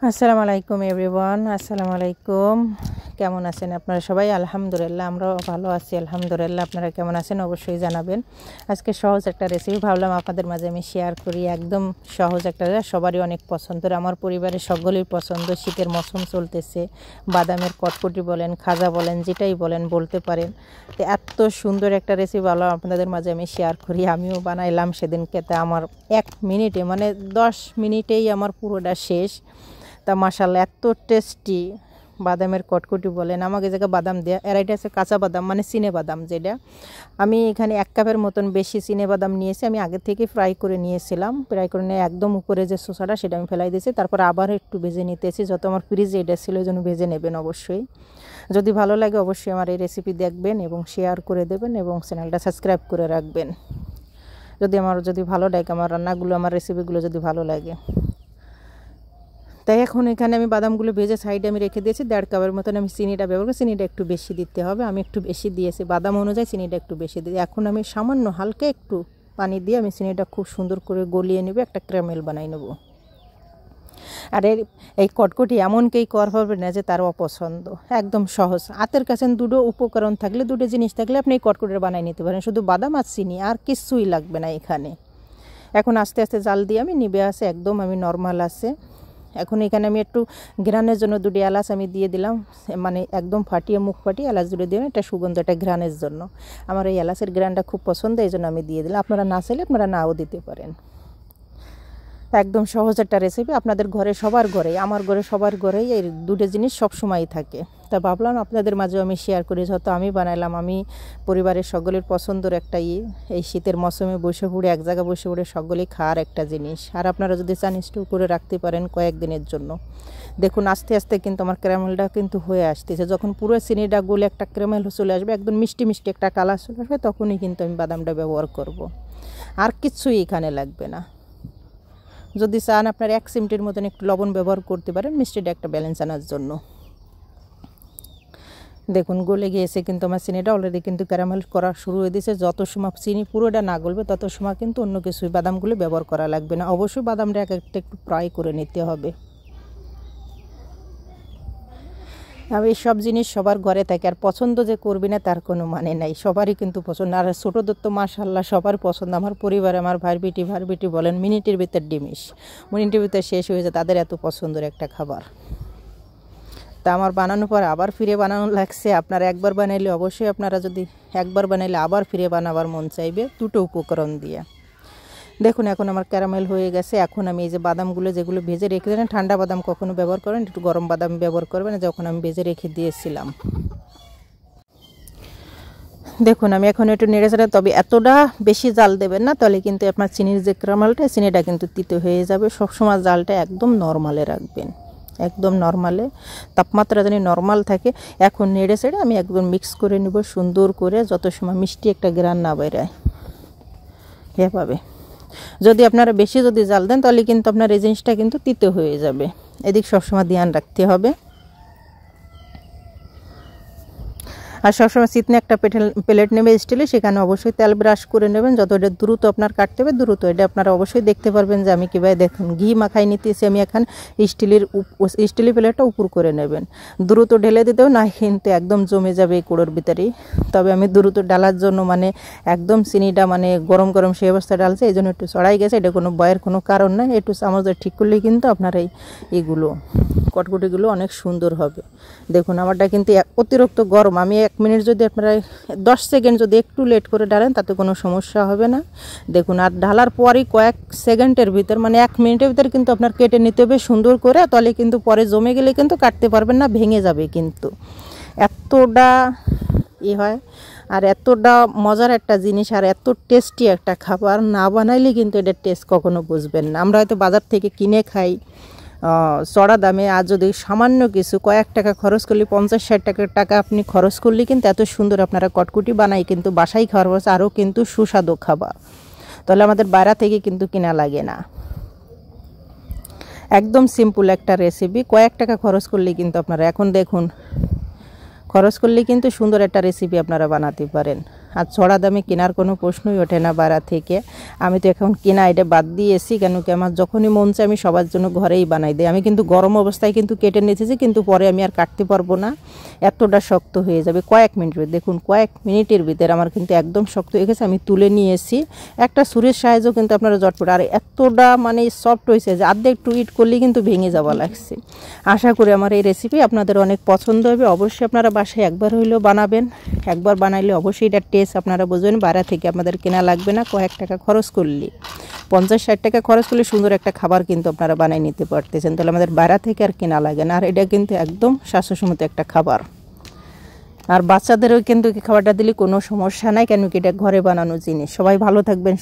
আসসালামু আলাইকুম এভরিওয়ান, আসসালামু আলাইকুম। কেমন আছেন আপনারা সবাই? আলহামদুলিল্লাহ, আমরাও ভালো আছি আলহামদুলিল্লাহ। আপনারা কেমন আছেন অবশ্যই জানাবেন। আজকে সহজ একটা রেসিপি ভাবলাম আপনাদের মাঝে আমি শেয়ার করি। একদম সহজ একটা, সবারই অনেক পছন্দের, আমার পরিবারের সকলেই পছন্দ। শীতের মৌসুম চলতেছে, বাদামের কটকটি বলেন, খাজা বলেন, যেটাই বলেন বলতে পারেন। তো এত সুন্দর একটা রেসিপি ভাবলাম আপনাদের মাঝে আমি শেয়ার করি। আমিও বানাইলাম সেদিনকে, তা আমার 1 মিনিটে মানে 10 মিনিটেই আমার পুরোটা শেষ। তা মাশাআল্লাহ এত টেস্টি। বাদামের কটকটি বলেন, আমাকে জায়গা বাদাম দেয়া, এর এটা আছে কাঁচা বাদাম মানে চিনে বাদাম, যেটা আমি এখানে 1 কাপের মতন বেশি চিনে বাদাম নিয়েছি। আমি আগে থেকে ফ্রাই করে নিয়েছিলাম, ফ্রাই করে নিয়ে একদম উপরে যে শসাটা সেটা আমি ফেলাই দিয়েছি। তারপর আবার একটু ভেজে নিতেছি, যত আমার ফ্রিজে এটা ছিল ওই জন্য ভেজে নেবেন অবশ্যই। যদি ভালো লাগে অবশ্যই আমার এই রেসিপি দেখবেন এবং শেয়ার করে দেবেন এবং চ্যানেলটা সাবস্ক্রাইব করে রাখবেন। যদি ভালো লাগে আমার রান্নাগুলো, আমার রেসিপিগুলো যদি ভালো লাগে। তাই এখন এখানে আমি বাদামগুলো ভেজে সাইডে আমি রেখে দিয়েছি। 1.5 কাপের মতন আমি চিনিটা ব্যবহার করি। চিনিটা একটু বেশি দিতে হবে, আমি একটু বেশি দিয়েছি, বাদাম অনুযায়ী চিনিটা একটু বেশি দিই। এখন আমি সামান্য হালকা একটু পানি দিয়ে আমি চিনিটা খুব সুন্দর করে গলিয়ে নেব, একটা ক্যারামেল বানাই নেব। আর এই কটকটি এমন কেই করবে না যে তার অপছন্দ, একদম সহজ। হাতের কাছে দুটো উপকরণ থাকলে, দুটো জিনিস থাকলে আপনি এই কটকটিটা বানাই নিতে পারেন, শুধু বাদাম আর চিনি, আর কিছুই লাগবে না এখানে। এখন আস্তে আস্তে জাল দিয়ে আমি নিবে আসে, একদম আমি নর্মাল আছে। এখন এখানে আমি একটু ঘ্রাণের জন্য 2টি এলাচ আমি দিয়ে দিলাম, মানে একদম ফাটিয়ে মুখ ফাটিয়ে এলাচ দুটো দিয়ে একটা সুগন্ধ, একটা ঘ্রাণের জন্য। আমার এই এলাচের ঘ্রাণটা খুব পছন্দ, এই জন্য আমি দিয়ে দিলাম। আপনারা না চাইলে আপনারা নাও দিতে পারেন। একদম সহজ একটা রেসিপি, আপনাদের ঘরে সবার ঘরেই, আমার ঘরে সবার ঘরেই এই দুটো জিনিস সবসময়ই থাকে। তা ভাবলাম আপনাদের মাঝেও আমি শেয়ার করি, যত আমি বানাইলাম, আমি পরিবারের সকলের পছন্দের একটা এই শীতের মৌসুমে বসে পড়ে এক জায়গায় বসে পড়ে সকলেই খাওয়ার একটা জিনিস। আর আপনারা যদি চান স্টোর করে রাখতে পারেন কয়েকদিনের জন্য। দেখুন আস্তে আস্তে কিন্তু আমার ক্যারামেলটা কিন্তু হয়ে আসতেছে। যখন পুরো চিনিটা গলে একটা ক্যারামেল চলে আসবে, একদম মিষ্টি মিষ্টি একটা কালার চলে আসবে, তখনই কিন্তু আমি বাদামটা ব্যবহার করব। আর কিচ্ছুই এখানে লাগবে না। যদি চান আপনার 1 চিমটির মতন একটু লবণ ব্যবহার করতে পারেন, মিষ্টিটা একটা ব্যালেন্স আনার জন্য। দেখুন গলে গিয়েছে কিন্তু আমার চিনিটা অলরেডি কিন্তু ক্যারামেল করা শুরু হয়ে দিয়েছে। যত সময় চিনি পুরোটা না গলবে তত সময় কিন্তু অন্য কিছুই বাদামগুলো ব্যবহার করা লাগবে না। অবশ্যই বাদামটা একটা একটু ফ্রাই করে নিতে হবে। আর এই সব জিনিস সবার ঘরে থাকে, আর পছন্দ যে করবি না তার কোনো মানে নাই, সবারই কিন্তু পছন্দ। আর ছোটোদের তো মাশাআল্লাহ সবার পছন্দ। আমার পরিবারে আমার ভাই বেটি বলেন, মিনিটের ভিতর ডিমিশ, মিনিটের ভিতর শেষ হয়ে যায়, তাদের এত পছন্দের একটা খাবার। তা আমার বানানোর পর আবার ফিরে বানানো লাগছে। আপনারা একবার বানাইলে অবশ্যই, আপনারা যদি একবার বানাইলে আবার ফিরে বানাবার মন চাইবে, দুটো উপকরণ দিয়ে। দেখুন এখন আমার ক্যারামেল হয়ে গেছে। এখন আমি এই যে বাদামগুলো যেগুলো ভেজে রেখে দিলেন, ঠান্ডা বাদাম কখনো ব্যবহার করেন, একটু গরম বাদাম ব্যবহার করবেন, যখন আমি ভেজে রেখে দিয়েছিলাম। দেখুন আমি এখন একটু নেড়ে চেড়ে, তবে এতটা বেশি জাল দেবেন না, তাহলে কিন্তু আপনার চিনির যে ক্যারামেলটা, চিনিটা কিন্তু তিতে হয়ে যাবে। সবসময় জালটা একদম নর্মালে রাখবেন, একদম নর্মালে, তাপমাত্রা যেন নর্মাল থাকে। এখন নেড়ে চেড়ে আমি একদম মিক্স করে নেব সুন্দর করে, যত সময় মিষ্টি একটা ঘ্রাণ না বেরোয় এভাবে। যদি আপনারা বেশি যদি জাল দেন তাহলে কিন্তু আপনার এই জিনিসটা কিন্তু তিতে হয়ে যাবে, এদিক সবসময় ধ্যান রাখতে হবে। আর সবসময় চিতনে একটা প্লেট নেবে স্টিলে, সেখানে অবশ্যই তেল ব্রাশ করে নেবেন। যত এটা দ্রুত আপনার কাটতে হবে দ্রুত, এটা আপনারা অবশ্যই দেখতে পারবেন যে আমি কীভাবে। দেখুন ঘি মাখাই নিতেছি আমি। এখন স্টিলের প্লেটটা উপর করে নেবেন, দ্রুত ঢেলে দিতেও না কিন্তু একদম জমে যাবে এই কুড়োর ভিতরেই। তবে আমি দ্রুত ডালার জন্য মানে একদম চিনিটা মানে গরম গরম সেই অবস্থা ডালছে, এই জন্য একটু চড়াই গেছে। এটা কোনো ভয়ের কোনো কারণ নাই, একটু চামচ ঠিক করলেই কিন্তু আপনার এইগুলো কটকটিগুলো অনেক সুন্দর হবে। দেখুন আমারটা কিন্তু অতিরিক্ত গরম। আমি 1 মিনিট যদি আপনারা 10 সেকেন্ড যদি একটু লেট করে ডালেন তাতে কোনো সমস্যা হবে না। দেখুন আর ঢালার পরই কয়েক সেকেন্ডের ভিতর, মানে 1 মিনিটের ভিতর কিন্তু আপনার কেটে নিতে হবে সুন্দর করে, তাহলে কিন্তু পরে জমে গেলে কিন্তু কাটতে পারবেন না, ভেঙে যাবে। কিন্তু এতটা হয় আর এতটা মজার একটা জিনিস আর এত টেস্টি একটা খাবার, না বানাইলে কিন্তু এটার টেস্ট কখনো বুঝবেন না। আমরা হয়তো বাজার থেকে কিনে খাই চড়া দামে, আর যদি সামান্য কিছু কয়েক টাকা খরচ করলে, 50-60 টাকা আপনি খরচ করলে কিন্তু এত সুন্দর আপনারা কটকটি বানাই কিন্তু বাসায় খাওয়ার পর আরও কিন্তু সুস্বাদু খাবার। তাহলে আমাদের বাইরে থেকে কিন্তু কিনা লাগে না। একদম সিম্পল একটা রেসিপি, কয়েক টাকা খরচ করলে কিন্তু আপনারা, এখন দেখুন খরচ করলে কিন্তু সুন্দর একটা রেসিপি আপনারা বানাতে পারেন। আর চড়া দামে কেনার কোনো প্রশ্নই ওঠে না বাইরে থেকে। আমি তো এখন কেনা এটা বাদ দিয়েছি, কেন কি আমার যখনই মন চায় আমি সবার জন্য ঘরেই বানাই দিই। আমি কিন্তু গরম অবস্থায় কিন্তু কেটে নিতেছি, কিন্তু পরে আমি আর কাটতে পারবো না, এতটা শক্ত হয়ে যাবে কয়েক মিনিটের। দেখুন কয়েক মিনিটের ভিতরে আমার কিন্তু একদম শক্ত হয়ে গেছে। আমি তুলে নিয়েছি, একটা ছুরির সাহায্যেও কিন্তু আপনারা জটপট। আর এতটা মানে সফট হয়েছে যে আর্ধেক একটু ইট করলেই কিন্তু ভেঙে যাওয়া লাগছে। আশা করি আমার এই রেসিপি আপনাদের অনেক পছন্দ হবে। অবশ্যই আপনারা বাসায় একবার হইলেও বানাবেন, একবার বানাইলে অবশ্যই এটার টেস্ট আপনারা বুঝবেন। বাইরে থেকে আপনাদের কেনা লাগবে না, কয়েক টাকা খরচ করলে, 50-60 টাকা খরচ করলে সুন্দর একটা খাবার কিন্তু আপনারা বানিয়ে নিতে পারতেছেন। তাহলে আমাদের বাইরে থেকে আর কেনা লাগে না। আর এটা কিন্তু একদম স্বাস্থ্যসম্মত একটা খাবার। আর বাচ্চাদেরও কিন্তু খাবারটা দিলে কোনো সমস্যা নাই, কেন কি এটা ঘরে বানানো জিনিস। সবাই ভালো থাকবেন।